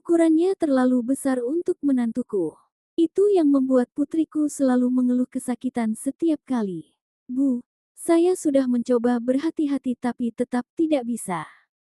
Ukurannya terlalu besar untuk menantuku. Itu yang membuat putriku selalu mengeluh kesakitan setiap kali. Bu, saya sudah mencoba berhati-hati tapi tetap tidak bisa.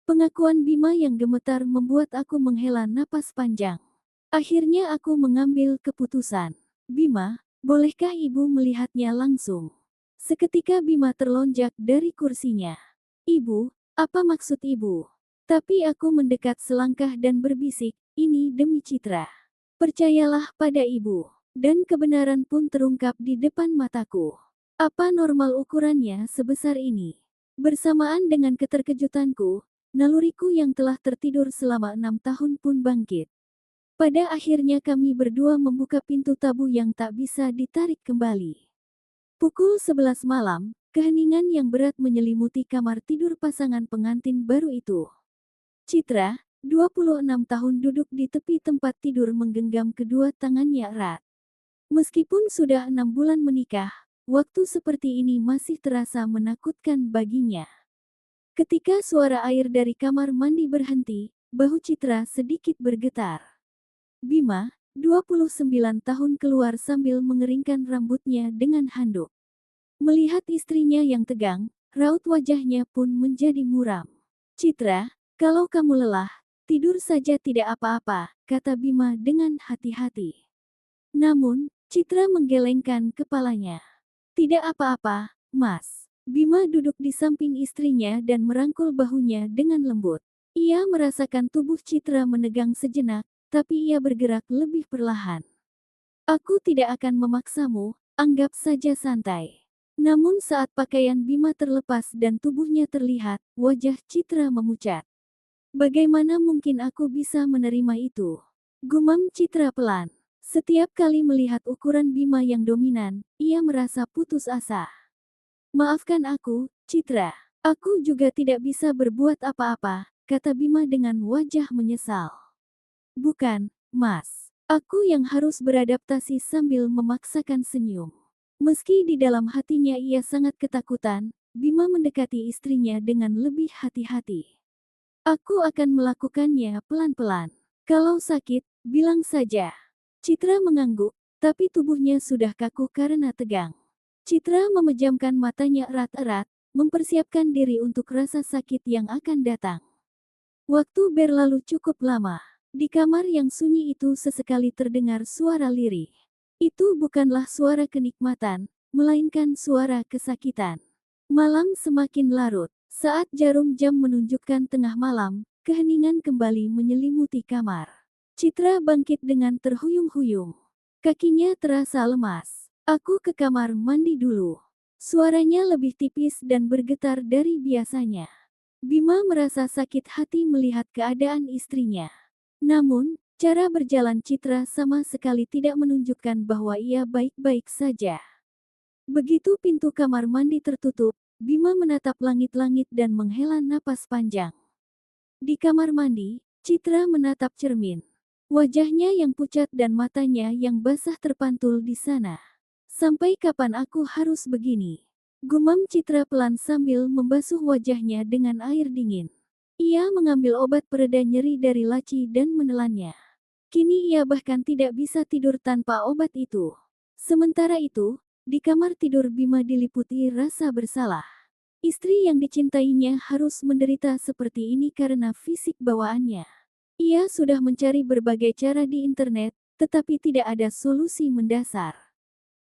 Pengakuan Bima yang gemetar membuat aku menghela napas panjang. Akhirnya aku mengambil keputusan. Bima, bolehkah ibu melihatnya langsung? Seketika Bima terlonjak dari kursinya. Ibu, apa maksud ibu? Tapi aku mendekat selangkah dan berbisik, ini demi Citra. Percayalah pada ibu. Dan kebenaran pun terungkap di depan mataku. Apa normal ukurannya sebesar ini? Bersamaan dengan keterkejutanku, naluriku yang telah tertidur selama 6 tahun pun bangkit. Pada akhirnya kami berdua membuka pintu tabu yang tak bisa ditarik kembali. Pukul 11 malam, keheningan yang berat menyelimuti kamar tidur pasangan pengantin baru itu. Citra, 26 tahun duduk di tepi tempat tidur menggenggam kedua tangannya erat. Meskipun sudah 6 bulan menikah, waktu seperti ini masih terasa menakutkan baginya. Ketika suara air dari kamar mandi berhenti, bahu Citra sedikit bergetar. Bima, 29 tahun keluar sambil mengeringkan rambutnya dengan handuk. Melihat istrinya yang tegang, raut wajahnya pun menjadi muram. Citra, kalau kamu lelah, tidur saja tidak apa-apa, kata Bima dengan hati-hati. Namun, Citra menggelengkan kepalanya. Tidak apa-apa, Mas. Bima duduk di samping istrinya dan merangkul bahunya dengan lembut. Ia merasakan tubuh Citra menegang sejenak, tapi ia bergerak lebih perlahan. Aku tidak akan memaksamu, anggap saja santai. Namun saat pakaian Bima terlepas dan tubuhnya terlihat, wajah Citra memucat. Bagaimana mungkin aku bisa menerima itu? Gumam Citra pelan. Setiap kali melihat ukuran Bima yang dominan, ia merasa putus asa. Maafkan aku, Citra. Aku juga tidak bisa berbuat apa-apa, kata Bima dengan wajah menyesal. Bukan, Mas. Aku yang harus beradaptasi sambil memaksakan senyum. Meski di dalam hatinya ia sangat ketakutan, Bima mendekati istrinya dengan lebih hati-hati. Aku akan melakukannya pelan-pelan. Kalau sakit, bilang saja. Citra mengangguk, tapi tubuhnya sudah kaku karena tegang. Citra memejamkan matanya erat-erat, mempersiapkan diri untuk rasa sakit yang akan datang. Waktu berlalu cukup lama. Di kamar yang sunyi itu sesekali terdengar suara lirih. Itu bukanlah suara kenikmatan, melainkan suara kesakitan. Malam semakin larut. Saat jarum jam menunjukkan tengah malam, keheningan kembali menyelimuti kamar. Citra bangkit dengan terhuyung-huyung. Kakinya terasa lemas. Aku ke kamar mandi dulu. Suaranya lebih tipis dan bergetar dari biasanya. Bima merasa sakit hati melihat keadaan istrinya. Namun, cara berjalan Citra sama sekali tidak menunjukkan bahwa ia baik-baik saja. Begitu pintu kamar mandi tertutup, Bima menatap langit-langit dan menghela napas panjang. Di kamar mandi, Citra menatap cermin. Wajahnya yang pucat dan matanya yang basah terpantul di sana. Sampai kapan aku harus begini? Gumam Citra pelan sambil membasuh wajahnya dengan air dingin. Ia mengambil obat pereda nyeri dari laci dan menelannya. Kini ia bahkan tidak bisa tidur tanpa obat itu. Sementara itu, di kamar tidur Bima diliputi rasa bersalah. Istri yang dicintainya harus menderita seperti ini karena fisik bawaannya. Ia sudah mencari berbagai cara di internet, tetapi tidak ada solusi mendasar.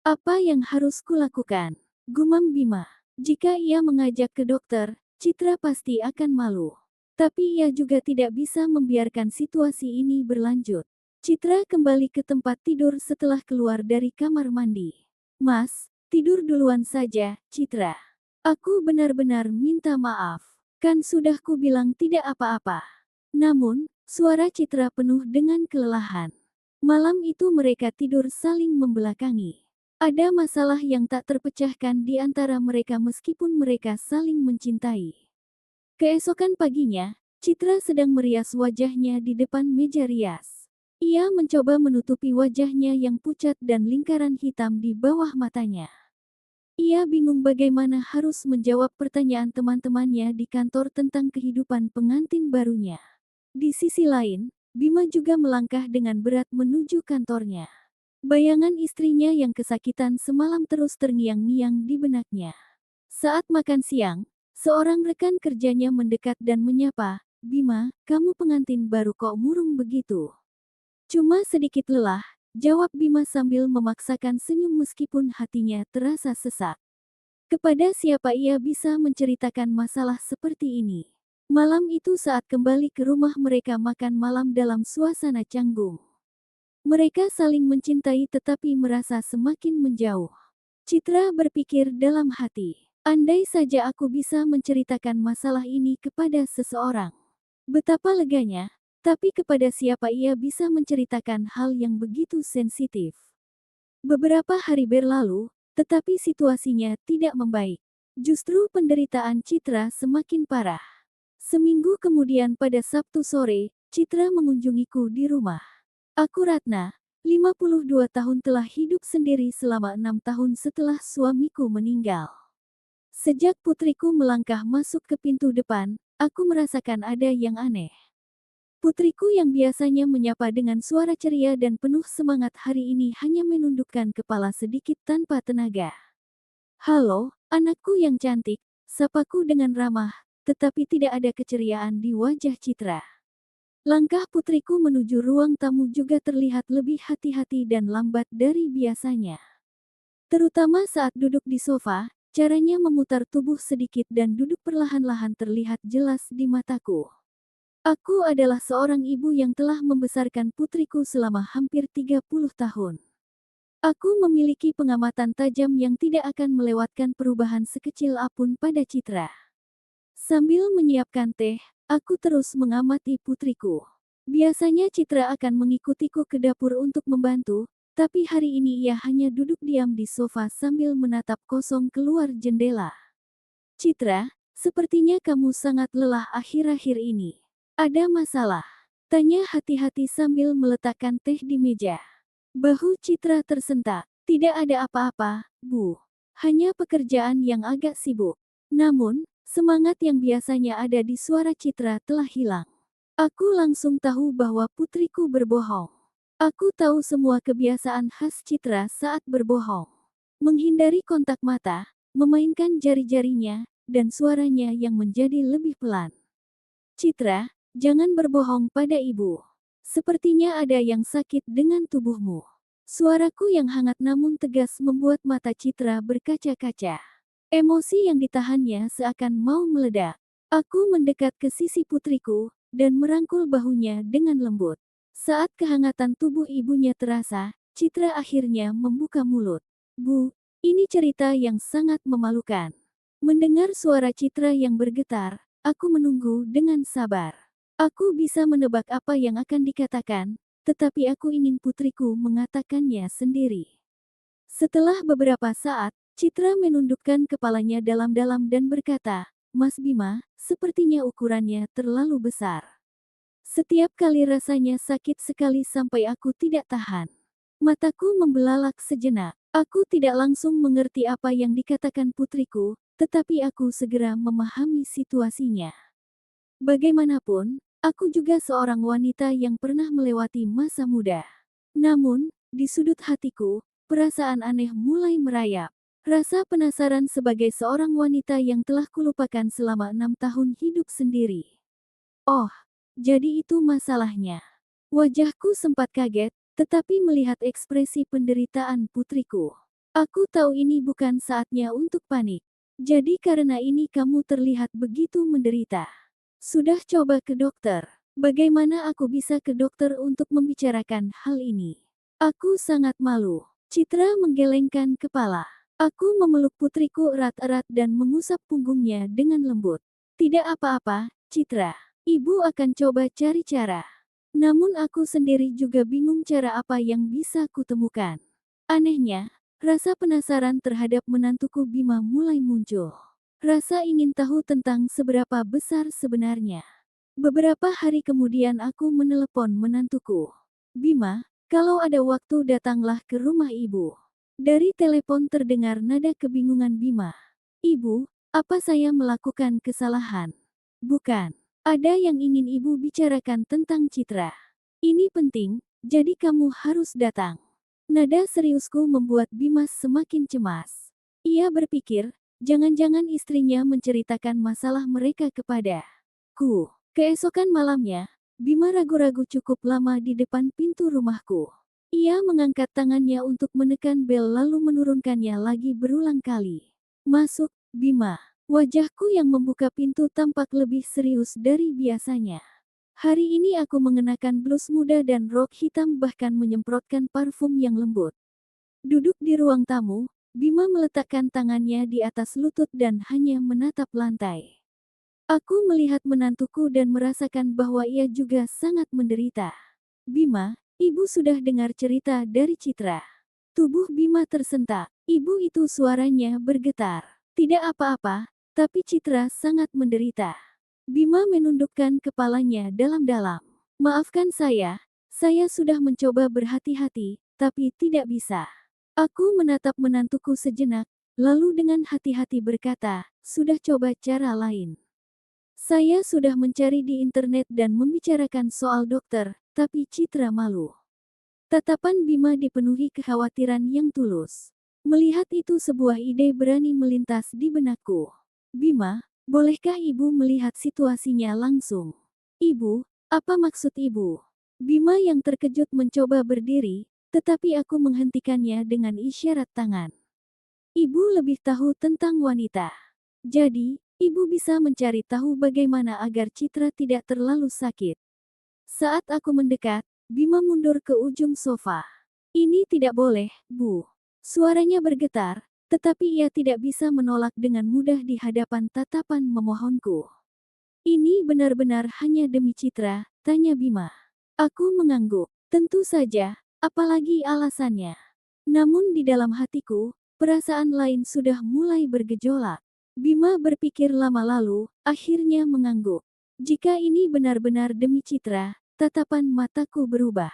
Apa yang harus kulakukan? Gumam Bima. Jika ia mengajak ke dokter, Citra pasti akan malu. Tapi ia juga tidak bisa membiarkan situasi ini berlanjut. Citra kembali ke tempat tidur setelah keluar dari kamar mandi. Mas, tidur duluan saja, Citra. Aku benar-benar minta maaf. Kan sudah ku bilang tidak apa-apa. Namun, suara Citra penuh dengan kelelahan. Malam itu mereka tidur saling membelakangi. Ada masalah yang tak terpecahkan di antara mereka meskipun mereka saling mencintai. Keesokan paginya, Citra sedang merias wajahnya di depan meja rias. Ia mencoba menutupi wajahnya yang pucat dan lingkaran hitam di bawah matanya. Ia bingung bagaimana harus menjawab pertanyaan teman-temannya di kantor tentang kehidupan pengantin barunya. Di sisi lain, Bima juga melangkah dengan berat menuju kantornya. Bayangan istrinya yang kesakitan semalam terus terngiang-ngiang di benaknya. Saat makan siang, seorang rekan kerjanya mendekat dan menyapa, "Bima, kamu pengantin baru kok murung begitu?" "Cuma sedikit lelah," jawab Bima sambil memaksakan senyum meskipun hatinya terasa sesak. Kepada siapa ia bisa menceritakan masalah seperti ini? Malam itu saat kembali ke rumah mereka makan malam dalam suasana canggung. Mereka saling mencintai tetapi merasa semakin menjauh. Citra berpikir dalam hati, andai saja aku bisa menceritakan masalah ini kepada seseorang. Betapa leganya, tapi kepada siapa ia bisa menceritakan hal yang begitu sensitif. Beberapa hari berlalu, tetapi situasinya tidak membaik. Justru penderitaan Citra semakin parah. Seminggu kemudian pada Sabtu sore, Citra mengunjungiku di rumah. "Aku Ratna, 52 tahun telah hidup sendiri selama 6 tahun setelah suamiku meninggal. Sejak putriku melangkah masuk ke pintu depan, aku merasakan ada yang aneh." Putriku yang biasanya menyapa dengan suara ceria dan penuh semangat hari ini hanya menundukkan kepala sedikit tanpa tenaga. "Halo, anakku yang cantik," sapaku dengan ramah, tetapi tidak ada keceriaan di wajah Citra. Langkah putriku menuju ruang tamu juga terlihat lebih hati-hati dan lambat dari biasanya. Terutama saat duduk di sofa, caranya memutar tubuh sedikit dan duduk perlahan-lahan terlihat jelas di mataku. Aku adalah seorang ibu yang telah membesarkan putriku selama hampir 30 tahun. Aku memiliki pengamatan tajam yang tidak akan melewatkan perubahan sekecil apapun pada Citra. Sambil menyiapkan teh, aku terus mengamati putriku. Biasanya Citra akan mengikutiku ke dapur untuk membantu, tapi hari ini ia hanya duduk diam di sofa sambil menatap kosong keluar jendela. "Citra, sepertinya kamu sangat lelah akhir-akhir ini. Ada masalah?" tanya hati-hati sambil meletakkan teh di meja. Bahu Citra tersentak. "Tidak ada apa-apa, Bu. Hanya pekerjaan yang agak sibuk." Namun, semangat yang biasanya ada di suara Citra telah hilang. Aku langsung tahu bahwa putriku berbohong. Aku tahu semua kebiasaan khas Citra saat berbohong. Menghindari kontak mata, memainkan jari-jarinya, dan suaranya yang menjadi lebih pelan. "Citra, jangan berbohong pada ibu. Sepertinya ada yang sakit dengan tubuhmu." Suaraku yang hangat namun tegas membuat mata Citra berkaca-kaca. Emosi yang ditahannya seakan mau meledak. Aku mendekat ke sisi putriku, dan merangkul bahunya dengan lembut. Saat kehangatan tubuh ibunya terasa, Citra akhirnya membuka mulut. "Bu, ini cerita yang sangat memalukan." Mendengar suara Citra yang bergetar, aku menunggu dengan sabar. Aku bisa menebak apa yang akan dikatakan, tetapi aku ingin putriku mengatakannya sendiri. Setelah beberapa saat, Citra menundukkan kepalanya dalam-dalam dan berkata, "Mas Bima, sepertinya ukurannya terlalu besar. Setiap kali rasanya sakit sekali sampai aku tidak tahan." Mataku membelalak sejenak. Aku tidak langsung mengerti apa yang dikatakan putriku, tetapi aku segera memahami situasinya. Bagaimanapun, aku juga seorang wanita yang pernah melewati masa muda. Namun, di sudut hatiku, perasaan aneh mulai merayap. Rasa penasaran sebagai seorang wanita yang telah kulupakan selama 6 tahun hidup sendiri. "Oh, jadi itu masalahnya." Wajahku sempat kaget, tetapi melihat ekspresi penderitaan putriku, aku tahu ini bukan saatnya untuk panik. "Jadi karena ini kamu terlihat begitu menderita. Sudah coba ke dokter?" "Bagaimana aku bisa ke dokter untuk membicarakan hal ini? Aku sangat malu." Citra menggelengkan kepala. Aku memeluk putriku erat-erat dan mengusap punggungnya dengan lembut. "Tidak apa-apa, Citra. Ibu akan coba cari cara." Namun aku sendiri juga bingung cara apa yang bisa kutemukan. Anehnya, rasa penasaran terhadap menantuku Bima mulai muncul. Rasa ingin tahu tentang seberapa besar sebenarnya. Beberapa hari kemudian aku menelepon menantuku. "Bima, kalau ada waktu datanglah ke rumah ibu." Dari telepon terdengar nada kebingungan Bima. "Ibu, apa saya melakukan kesalahan?" "Bukan. Ada yang ingin ibu bicarakan tentang Citra." Ini penting, jadi kamu harus datang. Nada seriusku membuat Bima semakin cemas. Ia berpikir, jangan-jangan istrinya menceritakan masalah mereka kepadaku. Keesokan malamnya, Bima ragu-ragu cukup lama di depan pintu rumahku. Ia mengangkat tangannya untuk menekan bel lalu menurunkannya lagi berulang kali. Masuk, Bima. Wajahku yang membuka pintu tampak lebih serius dari biasanya. Hari ini aku mengenakan blus muda dan rok hitam bahkan menyemprotkan parfum yang lembut. Duduk di ruang tamu, Bima meletakkan tangannya di atas lutut dan hanya menatap lantai. Aku melihat menantuku dan merasakan bahwa ia juga sangat menderita. Bima, ibu sudah dengar cerita dari Citra. Tubuh Bima tersentak. Ibu itu suaranya bergetar. Tidak apa-apa, tapi Citra sangat menderita. Bima menundukkan kepalanya dalam-dalam. Maafkan saya sudah mencoba berhati-hati, tapi tidak bisa. Aku menatap menantuku sejenak, lalu dengan hati-hati berkata, sudah coba cara lain. Saya sudah mencari di internet dan membicarakan soal dokter, tapi Citra malu. Tatapan Bima dipenuhi kekhawatiran yang tulus. Melihat itu sebuah ide berani melintas di benakku. Bima, bolehkah ibu melihat situasinya langsung? Ibu, apa maksud ibu? Bima yang terkejut mencoba berdiri, tetapi aku menghentikannya dengan isyarat tangan. Ibu lebih tahu tentang wanita. Jadi, ibu bisa mencari tahu bagaimana agar Citra tidak terlalu sakit. Saat aku mendekat, Bima mundur ke ujung sofa. Ini tidak boleh, Bu. Suaranya bergetar, tetapi ia tidak bisa menolak dengan mudah di hadapan tatapan memohonku. Ini benar-benar hanya demi Citra, tanya Bima. Aku mengangguk. Tentu saja, apalagi alasannya. Namun di dalam hatiku, perasaan lain sudah mulai bergejolak. Bima berpikir lama lalu, akhirnya mengangguk. Jika ini benar-benar demi Citra, tatapan mataku berubah.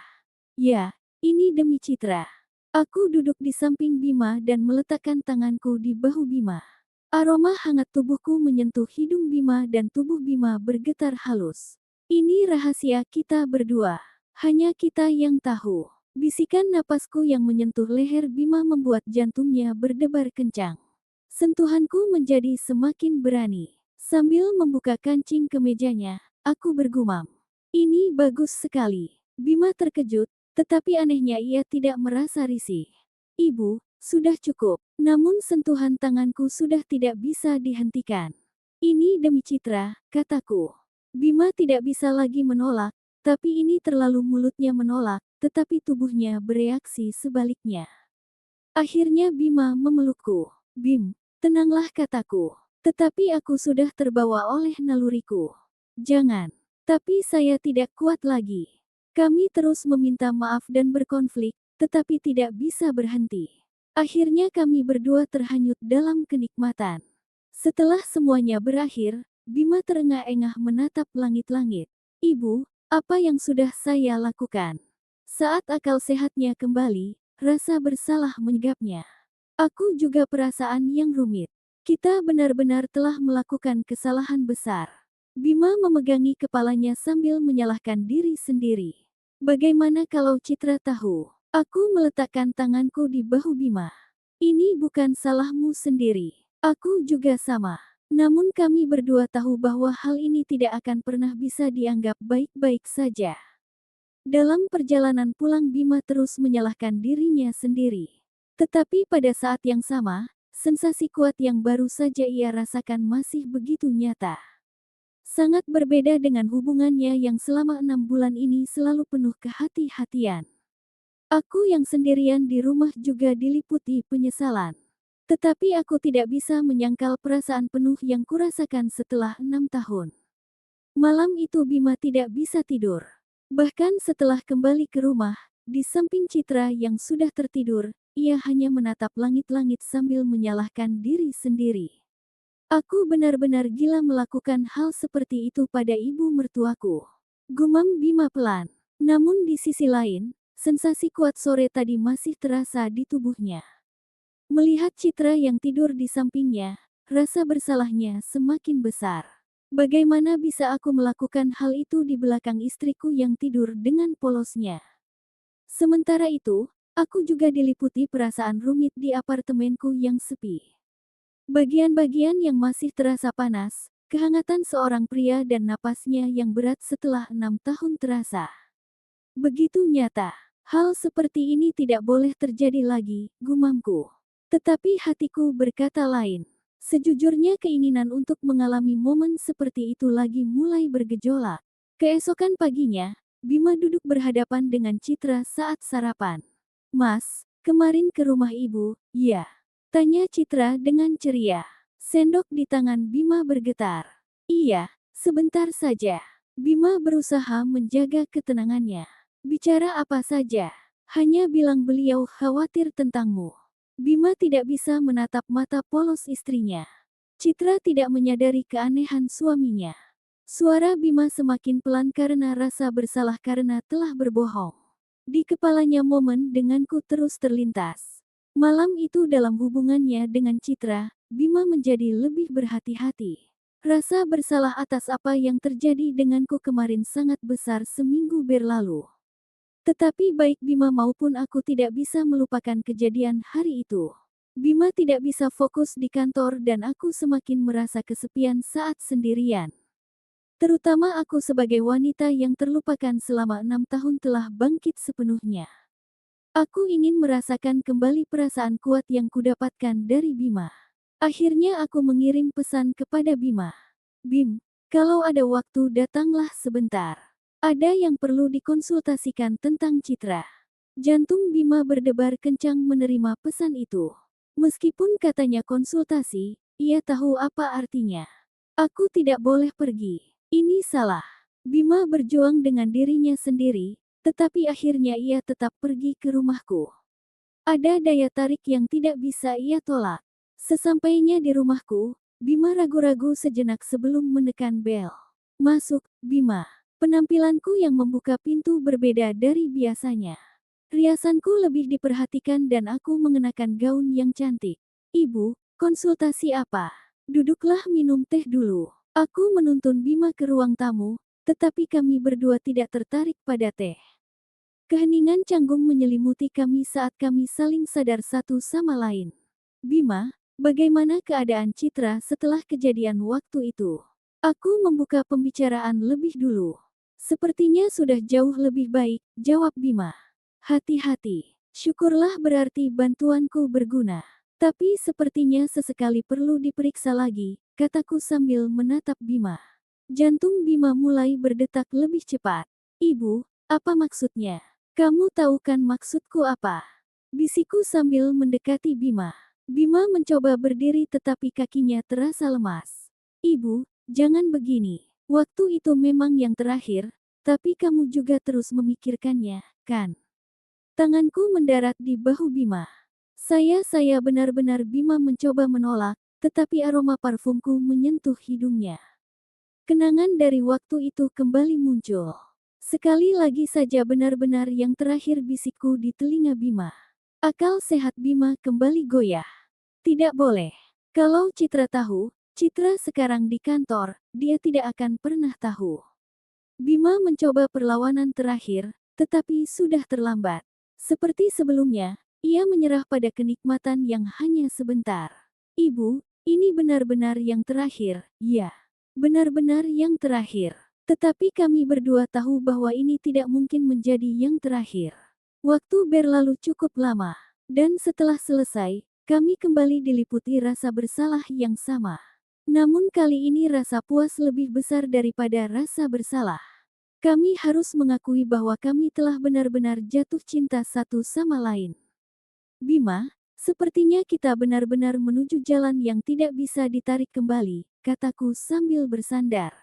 Ya, ini demi Citra. Aku duduk di samping Bima dan meletakkan tanganku di bahu Bima. Aroma hangat tubuhku menyentuh hidung Bima dan tubuh Bima bergetar halus. Ini rahasia kita berdua. Hanya kita yang tahu. Bisikan napasku yang menyentuh leher Bima membuat jantungnya berdebar kencang. Sentuhanku menjadi semakin berani. Sambil membuka kancing kemejanya, aku bergumam. Ini bagus sekali. Bima terkejut, tetapi anehnya ia tidak merasa risih. Ibu, sudah cukup. Namun sentuhan tanganku sudah tidak bisa dihentikan. Ini demi Citra, kataku. Bima tidak bisa lagi menolak, tapi ini terlalu mulutnya menolak, tetapi tubuhnya bereaksi sebaliknya. Akhirnya Bima memelukku. Bim, tenanglah kataku. Tetapi aku sudah terbawa oleh naluriku. Jangan. Tapi saya tidak kuat lagi. Kami terus meminta maaf dan berkonflik, tetapi tidak bisa berhenti. Akhirnya kami berdua terhanyut dalam kenikmatan. Setelah semuanya berakhir, Bima terengah-engah menatap langit-langit. Ibu, apa yang sudah saya lakukan? Saat akal sehatnya kembali, rasa bersalah menggapnya. Aku juga perasaan yang rumit. Kita benar-benar telah melakukan kesalahan besar. Bima memegangi kepalanya sambil menyalahkan diri sendiri. Bagaimana kalau Citra tahu? Aku meletakkan tanganku di bahu Bima. Ini bukan salahmu sendiri. Aku juga sama. Namun kami berdua tahu bahwa hal ini tidak akan pernah bisa dianggap baik-baik saja. Dalam perjalanan pulang Bima terus menyalahkan dirinya sendiri. Tetapi pada saat yang sama, sensasi kuat yang baru saja ia rasakan masih begitu nyata. Sangat berbeda dengan hubungannya yang selama 6 bulan ini selalu penuh kehati-hatian. Aku yang sendirian di rumah juga diliputi penyesalan. Tetapi aku tidak bisa menyangkal perasaan penuh yang kurasakan setelah 6 tahun. Malam itu Bima tidak bisa tidur. Bahkan setelah kembali ke rumah, di samping Citra yang sudah tertidur, ia hanya menatap langit-langit sambil menyalahkan diri sendiri. Aku benar-benar gila melakukan hal seperti itu pada ibu mertuaku. Gumam Bima pelan. Namun di sisi lain, sensasi kuat sore tadi masih terasa di tubuhnya. Melihat Citra yang tidur di sampingnya, rasa bersalahnya semakin besar. Bagaimana bisa aku melakukan hal itu di belakang istriku yang tidur dengan polosnya? Sementara itu, aku juga diliputi perasaan rumit di apartemenku yang sepi. Bagian-bagian yang masih terasa panas, kehangatan seorang pria dan napasnya yang berat setelah 6 tahun terasa begitu nyata. Hal seperti ini tidak boleh terjadi lagi, gumamku. Tetapi hatiku berkata lain. Sejujurnya keinginan untuk mengalami momen seperti itu lagi mulai bergejolak. Keesokan paginya, Bima duduk berhadapan dengan Citra saat sarapan. "Mas, kemarin ke rumah ibu, ya?" tanya Citra dengan ceria. Sendok di tangan Bima bergetar. "Iya, sebentar saja." Bima berusaha menjaga ketenangannya. "Bicara apa saja? Hanya bilang beliau khawatir tentangmu." Bima tidak bisa menatap mata polos istrinya. Citra tidak menyadari keanehan suaminya. Suara Bima semakin pelan karena rasa bersalah karena telah berbohong. Di kepalanya momen denganku terus terlintas. Malam itu dalam hubungannya dengan Citra, Bima menjadi lebih berhati-hati. Rasa bersalah atas apa yang terjadi denganku kemarin sangat besar seminggu berlalu. Tetapi baik Bima maupun aku tidak bisa melupakan kejadian hari itu. Bima tidak bisa fokus di kantor dan aku semakin merasa kesepian saat sendirian. Terutama aku sebagai wanita yang terlupakan selama 6 tahun telah bangkit sepenuhnya. Aku ingin merasakan kembali perasaan kuat yang kudapatkan dari Bima. Akhirnya aku mengirim pesan kepada Bima. "Bim, kalau ada waktu datanglah sebentar. Ada yang perlu dikonsultasikan tentang Citra." Jantung Bima berdebar kencang menerima pesan itu. Meskipun katanya konsultasi, ia tahu apa artinya. "Aku tidak boleh pergi. Ini salah." Bima berjuang dengan dirinya sendiri, tetapi akhirnya ia tetap pergi ke rumahku. Ada daya tarik yang tidak bisa ia tolak. Sesampainya di rumahku, Bima ragu-ragu sejenak sebelum menekan bel. "Masuk, Bima." Penampilanku yang membuka pintu berbeda dari biasanya. Riasanku lebih diperhatikan dan aku mengenakan gaun yang cantik. "Ibu, konsultasi apa?" "Duduklah minum teh dulu." Aku menuntun Bima ke ruang tamu, tetapi kami berdua tidak tertarik pada teh. Keheningan canggung menyelimuti kami saat kami saling sadar satu sama lain. "Bima, bagaimana keadaan Citra setelah kejadian waktu itu?" Aku membuka pembicaraan lebih dulu. "Sepertinya sudah jauh lebih baik," jawab Bima. "Hati-hati. Syukurlah berarti bantuanku berguna. Tapi sepertinya sesekali perlu diperiksa lagi," kataku sambil menatap Bima. Jantung Bima mulai berdetak lebih cepat. "Ibu, apa maksudnya?" "Kamu tahu kan maksudku apa?" bisiku sambil mendekati Bima. Bima mencoba berdiri tetapi kakinya terasa lemas. "Ibu, jangan begini. Waktu itu memang yang terakhir, tapi kamu juga terus memikirkannya, kan?" Tanganku mendarat di bahu Bima. Saya benar-benar." Bima mencoba menolak, tetapi aroma parfumku menyentuh hidungnya. Kenangan dari waktu itu kembali muncul. "Sekali lagi saja benar-benar yang terakhir," bisikku di telinga Bima. Akal sehat Bima kembali goyah. "Tidak boleh. Kalau Citra tahu, Citra sekarang di kantor, dia tidak akan pernah tahu." Bima mencoba perlawanan terakhir, tetapi sudah terlambat. Seperti sebelumnya, ia menyerah pada kenikmatan yang hanya sebentar. "Ibu, ini benar-benar yang terakhir, ya. Benar-benar yang terakhir. Tetapi kami berdua tahu bahwa ini tidak mungkin menjadi yang terakhir. Waktu berlalu cukup lama, dan setelah selesai, kami kembali diliputi rasa bersalah yang sama. Namun kali ini rasa puas lebih besar daripada rasa bersalah. Kami harus mengakui bahwa kami telah benar-benar jatuh cinta satu sama lain. Bima, sepertinya kita benar-benar menuju jalan yang tidak bisa ditarik kembali," kataku sambil bersandar.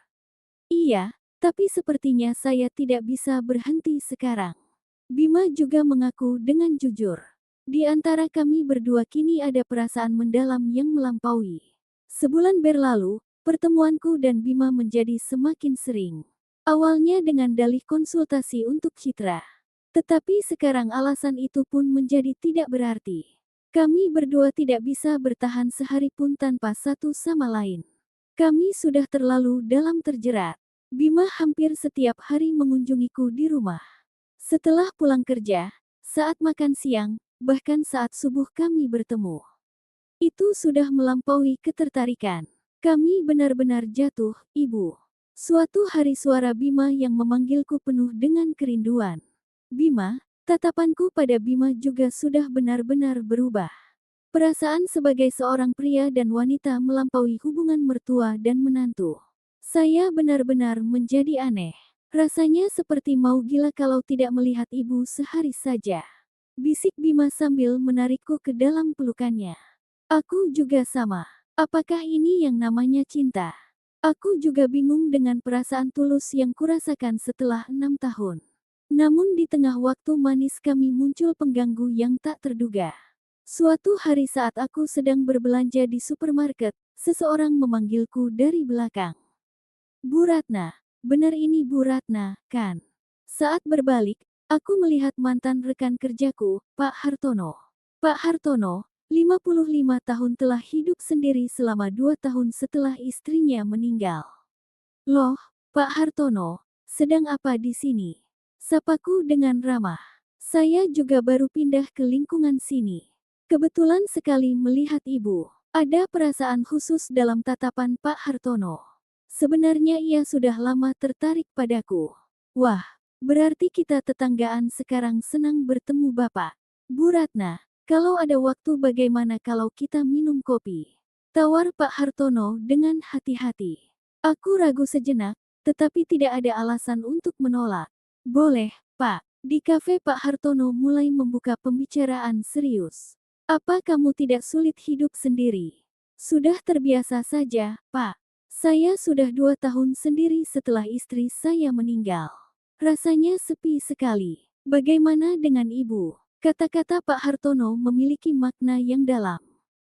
"Iya, tapi sepertinya saya tidak bisa berhenti sekarang." Bima juga mengaku dengan jujur. "Di antara kami berdua kini ada perasaan mendalam yang melampaui." Sebulan berlalu, pertemuanku dan Bima menjadi semakin sering. Awalnya dengan dalih konsultasi untuk Citra. Tetapi sekarang alasan itu pun menjadi tidak berarti. Kami berdua tidak bisa bertahan sehari pun tanpa satu sama lain. Kami sudah terlalu dalam terjerat. Bima hampir setiap hari mengunjungiku di rumah. Setelah pulang kerja, saat makan siang, bahkan saat subuh kami bertemu. Itu sudah melampaui ketertarikan. Kami benar-benar jatuh, Ibu. Suatu hari suara Bima yang memanggilku penuh dengan kerinduan. Bima, tatapanku pada Bima juga sudah benar-benar berubah. Perasaan sebagai seorang pria dan wanita melampaui hubungan mertua dan menantu. Saya benar-benar menjadi aneh. Rasanya seperti mau gila kalau tidak melihat ibu sehari saja. Bisik Bima sambil menarikku ke dalam pelukannya. Aku juga sama. Apakah ini yang namanya cinta? Aku juga bingung dengan perasaan tulus yang kurasakan setelah 6 tahun. Namun di tengah waktu manis kami muncul pengganggu yang tak terduga. Suatu hari saat aku sedang berbelanja di supermarket, seseorang memanggilku dari belakang. Bu Ratna, benar ini Bu Ratna, kan? Saat berbalik, aku melihat mantan rekan kerjaku, Pak Hartono. Pak Hartono, 55 tahun telah hidup sendiri selama 2 tahun setelah istrinya meninggal. Loh, Pak Hartono, sedang apa di sini? Sapaku dengan ramah. Saya juga baru pindah ke lingkungan sini. Kebetulan sekali melihat ibu. Ada perasaan khusus dalam tatapan Pak Hartono. Sebenarnya ia sudah lama tertarik padaku. Wah, berarti kita tetanggaan sekarang senang bertemu Bapak. Bu Ratna, kalau ada waktu bagaimana kalau kita minum kopi? Tawar Pak Hartono dengan hati-hati. Aku ragu sejenak, tetapi tidak ada alasan untuk menolak. Boleh, Pak. Di kafe Pak Hartono mulai membuka pembicaraan serius. Apa kamu tidak sulit hidup sendiri? Sudah terbiasa saja, Pak. Saya sudah 2 tahun sendiri setelah istri saya meninggal. Rasanya sepi sekali. Bagaimana dengan ibu? Kata-kata Pak Hartono memiliki makna yang dalam.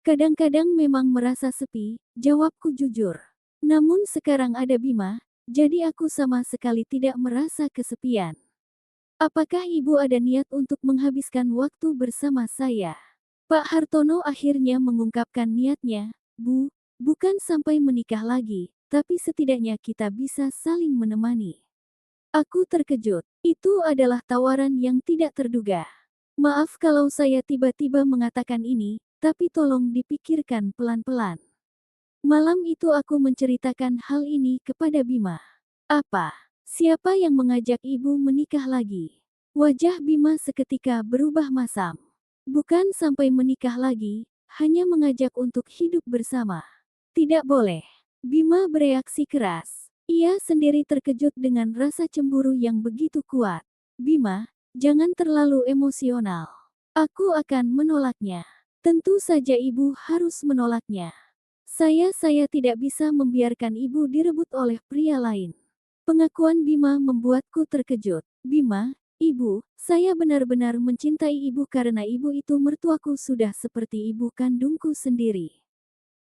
Kadang-kadang memang merasa sepi, jawabku jujur. Namun sekarang ada Bima, jadi aku sama sekali tidak merasa kesepian. Apakah ibu ada niat untuk menghabiskan waktu bersama saya? Pak Hartono akhirnya mengungkapkan niatnya, Bu, bukan sampai menikah lagi, tapi setidaknya kita bisa saling menemani. Aku terkejut. Itu adalah tawaran yang tidak terduga. Maaf kalau saya tiba-tiba mengatakan ini, tapi tolong dipikirkan pelan-pelan. Malam itu aku menceritakan hal ini kepada Bima. Apa? Siapa yang mengajak ibu menikah lagi? Wajah Bima seketika berubah masam. Bukan sampai menikah lagi, hanya mengajak untuk hidup bersama. Tidak boleh. Bima bereaksi keras. Ia sendiri terkejut dengan rasa cemburu yang begitu kuat. Bima, jangan terlalu emosional. Aku akan menolaknya. Tentu saja ibu harus menolaknya. Saya tidak bisa membiarkan ibu direbut oleh pria lain. Pengakuan Bima membuatku terkejut. Bima, ibu, saya benar-benar mencintai ibu karena ibu itu mertuaku sudah seperti ibu kandungku sendiri.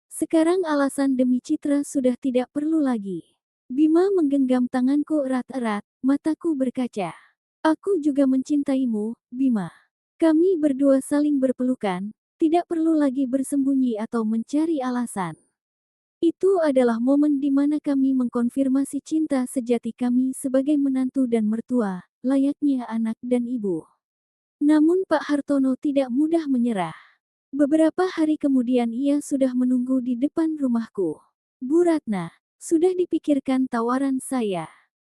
Sekarang alasan demi citra sudah tidak perlu lagi. Bima menggenggam tanganku erat-erat, mataku berkaca. Aku juga mencintaimu, Bima. Kami berdua saling berpelukan, tidak perlu lagi bersembunyi atau mencari alasan. Itu adalah momen di mana kami mengkonfirmasi cinta sejati kami sebagai menantu dan mertua, layaknya anak dan ibu. Namun Pak Hartono tidak mudah menyerah. Beberapa hari kemudian ia sudah menunggu di depan rumahku. Bu Ratna, sudah dipikirkan tawaran saya.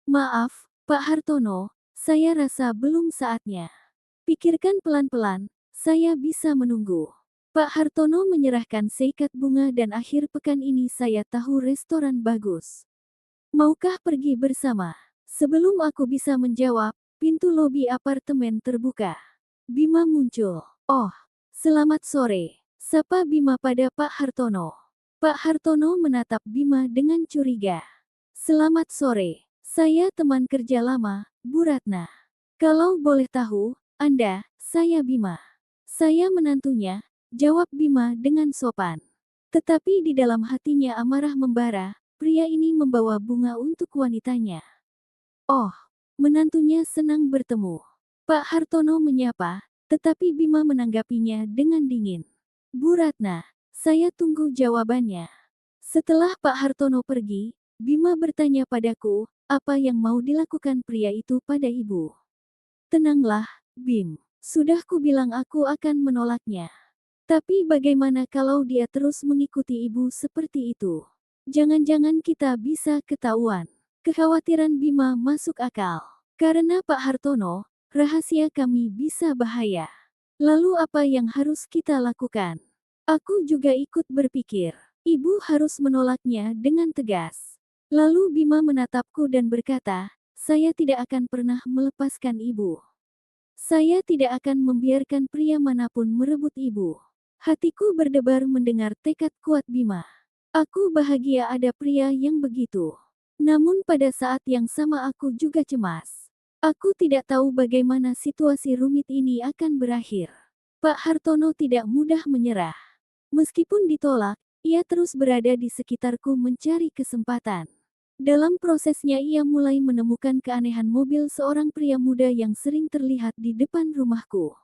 Maaf, Pak Hartono, saya rasa belum saatnya. Pikirkan pelan-pelan, saya bisa menunggu. Pak Hartono menyerahkan seikat bunga dan akhir pekan ini saya tahu restoran bagus. Maukah pergi bersama? Sebelum aku bisa menjawab, pintu lobi apartemen terbuka. Bima muncul. Oh, selamat sore. Sapa Bima pada Pak Hartono. Pak Hartono menatap Bima dengan curiga. Selamat sore. Saya teman kerja lama, Bu Ratna. Kalau boleh tahu, Anda, saya Bima. Saya menantunya, jawab Bima dengan sopan. Tetapi di dalam hatinya amarah membara, pria ini membawa bunga untuk wanitanya. Oh, menantunya senang bertemu. Pak Hartono menyapa, tetapi Bima menanggapinya dengan dingin. Bu Ratna, saya tunggu jawabannya. Setelah Pak Hartono pergi, Bima bertanya padaku, apa yang mau dilakukan pria itu pada ibu? Tenanglah, Bim. Sudah kubilang aku akan menolaknya. Tapi bagaimana kalau dia terus mengikuti ibu seperti itu? Jangan-jangan kita bisa ketahuan. Kekhawatiran Bima masuk akal. Karena Pak Hartono, rahasia kami bisa bahaya. Lalu apa yang harus kita lakukan? Aku juga ikut berpikir. Ibu harus menolaknya dengan tegas. Lalu Bima menatapku dan berkata, saya tidak akan pernah melepaskan ibu. Saya tidak akan membiarkan pria manapun merebut ibu. Hatiku berdebar mendengar tekad kuat Bima. Aku bahagia ada pria yang begitu. Namun pada saat yang sama aku juga cemas. Aku tidak tahu bagaimana situasi rumit ini akan berakhir. Pak Hartono tidak mudah menyerah. Meskipun ditolak, ia terus berada di sekitarku mencari kesempatan. Dalam prosesnya ia mulai menemukan keanehan mobil seorang pria muda yang sering terlihat di depan rumahku.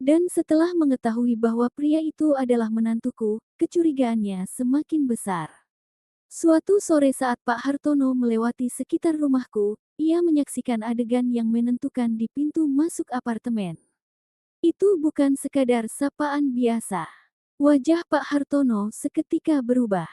Dan setelah mengetahui bahwa pria itu adalah menantuku, kecurigaannya semakin besar. Suatu sore saat Pak Hartono melewati sekitar rumahku, ia menyaksikan adegan yang menentukan di pintu masuk apartemen. Itu bukan sekadar sapaan biasa. Wajah Pak Hartono seketika berubah.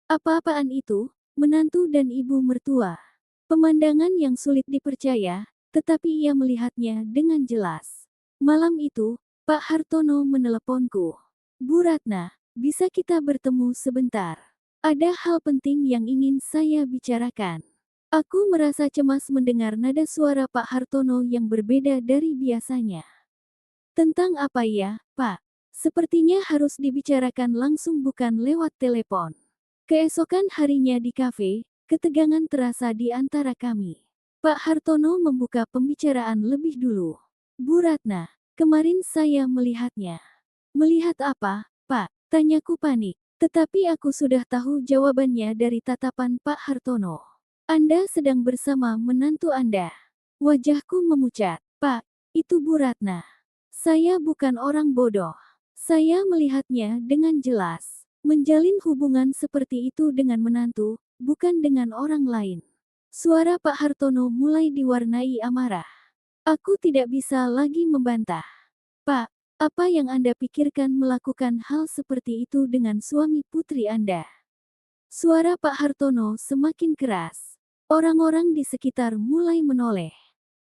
Apa-apaan itu? Menantu dan ibu mertua. Pemandangan yang sulit dipercaya, tetapi ia melihatnya dengan jelas. Malam itu, Pak Hartono meneleponku. Bu Ratna, bisa kita bertemu sebentar? Ada hal penting yang ingin saya bicarakan. Aku merasa cemas mendengar nada suara Pak Hartono yang berbeda dari biasanya. Tentang apa ya, Pak? Sepertinya harus dibicarakan langsung bukan lewat telepon. Keesokan harinya di kafe, ketegangan terasa di antara kami. Pak Hartono membuka pembicaraan lebih dulu. Bu Ratna, kemarin saya melihatnya. Melihat apa, Pak? Tanyaku panik. Tetapi aku sudah tahu jawabannya dari tatapan Pak Hartono. Anda sedang bersama menantu Anda. Wajahku memucat. Pak, itu Bu Ratna. Saya bukan orang bodoh. Saya melihatnya dengan jelas. Menjalin hubungan seperti itu dengan menantu, bukan dengan orang lain. Suara Pak Hartono mulai diwarnai amarah. Aku tidak bisa lagi membantah. Pak, apa yang Anda pikirkan melakukan hal seperti itu dengan suami putri Anda? Suara Pak Hartono semakin keras. Orang-orang di sekitar mulai menoleh.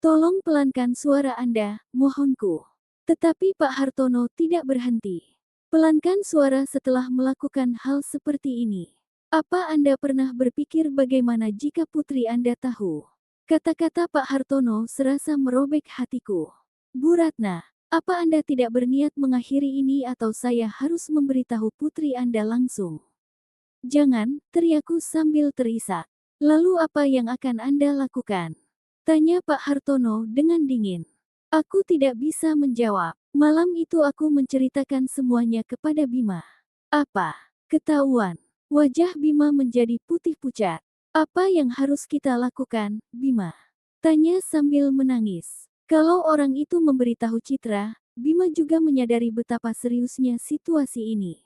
Tolong pelankan suara Anda, mohonku. Tetapi Pak Hartono tidak berhenti. Pelankan suara setelah melakukan hal seperti ini. Apa Anda pernah berpikir bagaimana jika putri Anda tahu? Kata-kata Pak Hartono serasa merobek hatiku. Bu Ratna, apa Anda tidak berniat mengakhiri ini atau saya harus memberitahu putri Anda langsung? Jangan, teriakku sambil terisak. Lalu apa yang akan Anda lakukan? Tanya Pak Hartono dengan dingin. Aku tidak bisa menjawab. Malam itu aku menceritakan semuanya kepada Bima. Apa? Ketahuan. Wajah Bima menjadi putih pucat. Apa yang harus kita lakukan, Bima? Tanya sambil menangis. Kalau orang itu memberitahu Citra, Bima juga menyadari betapa seriusnya situasi ini.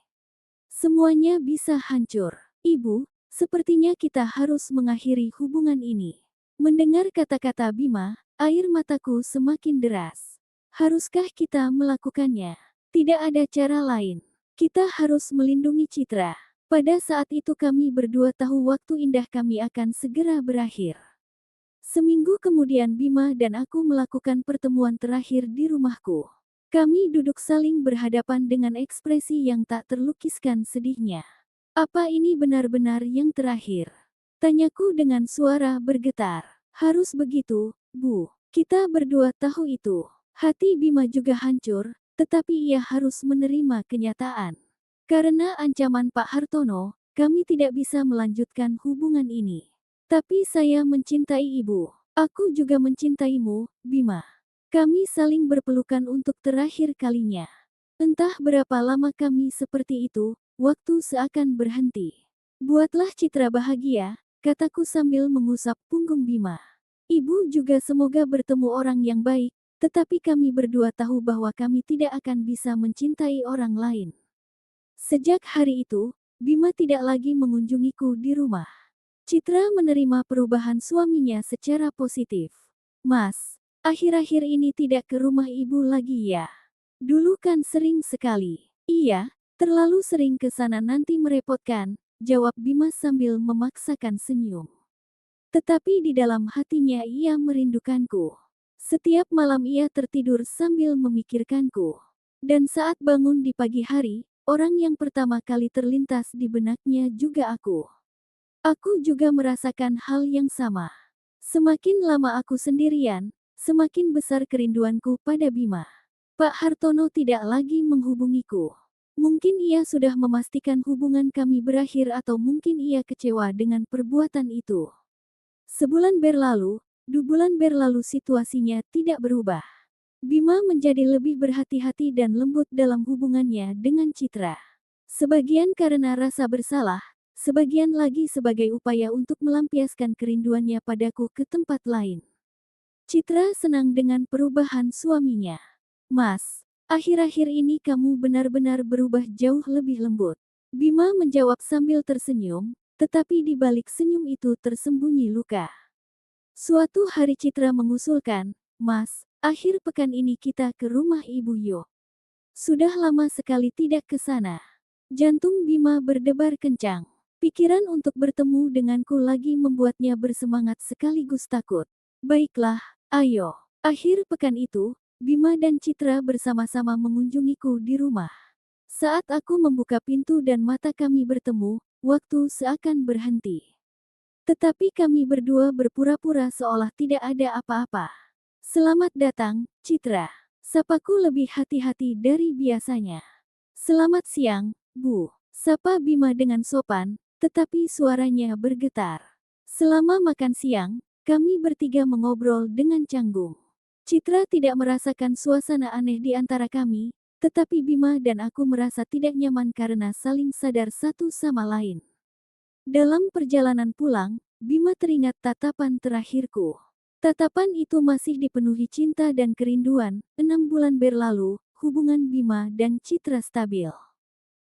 Semuanya bisa hancur. Ibu, sepertinya kita harus mengakhiri hubungan ini. Mendengar kata-kata Bima, air mataku semakin deras. Haruskah kita melakukannya? Tidak ada cara lain. Kita harus melindungi Citra. Pada saat itu kami berdua tahu waktu indah kami akan segera berakhir. Seminggu kemudian Bima dan aku melakukan pertemuan terakhir di rumahku. Kami duduk saling berhadapan dengan ekspresi yang tak terlukiskan sedihnya. Apa ini benar-benar yang terakhir? Tanyaku dengan suara bergetar. Harus begitu, Bu. Kita berdua tahu itu. Hati Bima juga hancur, tetapi ia harus menerima kenyataan. Karena ancaman Pak Hartono, kami tidak bisa melanjutkan hubungan ini. Tapi saya mencintai ibu. Aku juga mencintaimu, Bima. Kami saling berpelukan untuk terakhir kalinya. Entah berapa lama kami seperti itu, waktu seakan berhenti. Buatlah Citra bahagia, kataku sambil mengusap punggung Bima. Ibu juga semoga bertemu orang yang baik, tetapi kami berdua tahu bahwa kami tidak akan bisa mencintai orang lain. Sejak hari itu, Bima tidak lagi mengunjungiku di rumah. Citra menerima perubahan suaminya secara positif. Mas, akhir-akhir ini tidak ke rumah ibu lagi ya? Dulu kan sering sekali. Iya, terlalu sering ke sana nanti merepotkan, jawab Bima sambil memaksakan senyum. Tetapi di dalam hatinya ia merindukanku. Setiap malam ia tertidur sambil memikirkanku. Dan saat bangun di pagi hari, orang yang pertama kali terlintas di benaknya juga aku. Aku juga merasakan hal yang sama. Semakin lama aku sendirian, semakin besar kerinduanku pada Bima. Pak Hartono tidak lagi menghubungiku. Mungkin ia sudah memastikan hubungan kami berakhir atau mungkin ia kecewa dengan perbuatan itu. Sebulan berlalu, 2 bulan berlalu situasinya tidak berubah. Bima menjadi lebih berhati-hati dan lembut dalam hubungannya dengan Citra. Sebagian karena rasa bersalah, sebagian lagi sebagai upaya untuk melampiaskan kerinduannya padaku ke tempat lain. Citra senang dengan perubahan suaminya. Mas, akhir-akhir ini kamu benar-benar berubah jauh lebih lembut. Bima menjawab sambil tersenyum, tetapi di balik senyum itu tersembunyi luka. Suatu hari Citra mengusulkan, Mas, akhir pekan ini kita ke rumah Ibu yuk. Sudah lama sekali tidak ke sana. Jantung Bima berdebar kencang. Pikiran untuk bertemu denganku lagi membuatnya bersemangat sekaligus takut. Baiklah, ayo. Akhir pekan itu, Bima dan Citra bersama-sama mengunjungiku di rumah. Saat aku membuka pintu dan mata kami bertemu, waktu seakan berhenti. Tetapi kami berdua berpura-pura seolah tidak ada apa-apa. Selamat datang, Citra. Sapaku lebih hati-hati dari biasanya. Selamat siang, Bu. Sapa Bima dengan sopan, tetapi suaranya bergetar. Selama makan siang, kami bertiga mengobrol dengan canggung. Citra tidak merasakan suasana aneh di antara kami, tetapi Bima dan aku merasa tidak nyaman karena saling sadar satu sama lain. Dalam perjalanan pulang, Bima teringat tatapan terakhirku. Tatapan itu masih dipenuhi cinta dan kerinduan. 6 bulan berlalu, hubungan Bima dan Citra stabil.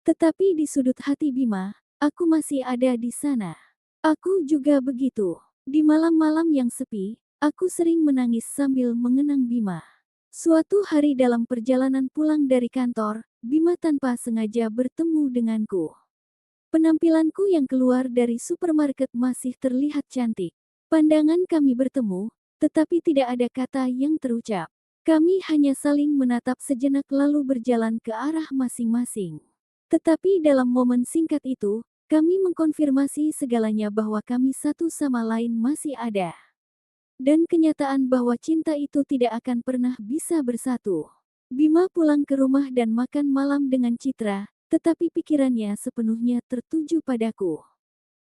Tetapi di sudut hati Bima, aku masih ada di sana. Aku juga begitu. Di malam-malam yang sepi, aku sering menangis sambil mengenang Bima. Suatu hari dalam perjalanan pulang dari kantor, Bima tanpa sengaja bertemu denganku. Penampilanku yang keluar dari supermarket masih terlihat cantik. Pandangan kami bertemu, tetapi tidak ada kata yang terucap. Kami hanya saling menatap sejenak lalu berjalan ke arah masing-masing. Tetapi dalam momen singkat itu, kami mengkonfirmasi segalanya bahwa kami satu sama lain masih ada. Dan kenyataan bahwa cinta itu tidak akan pernah bisa bersatu. Bima pulang ke rumah dan makan malam dengan Citra, tetapi pikirannya sepenuhnya tertuju padaku.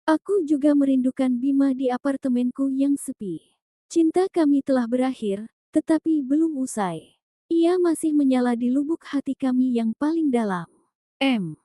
Aku juga merindukan Bima di apartemenku yang sepi. Cinta kami telah berakhir, tetapi belum usai. Ia masih menyala di lubuk hati kami yang paling dalam. M.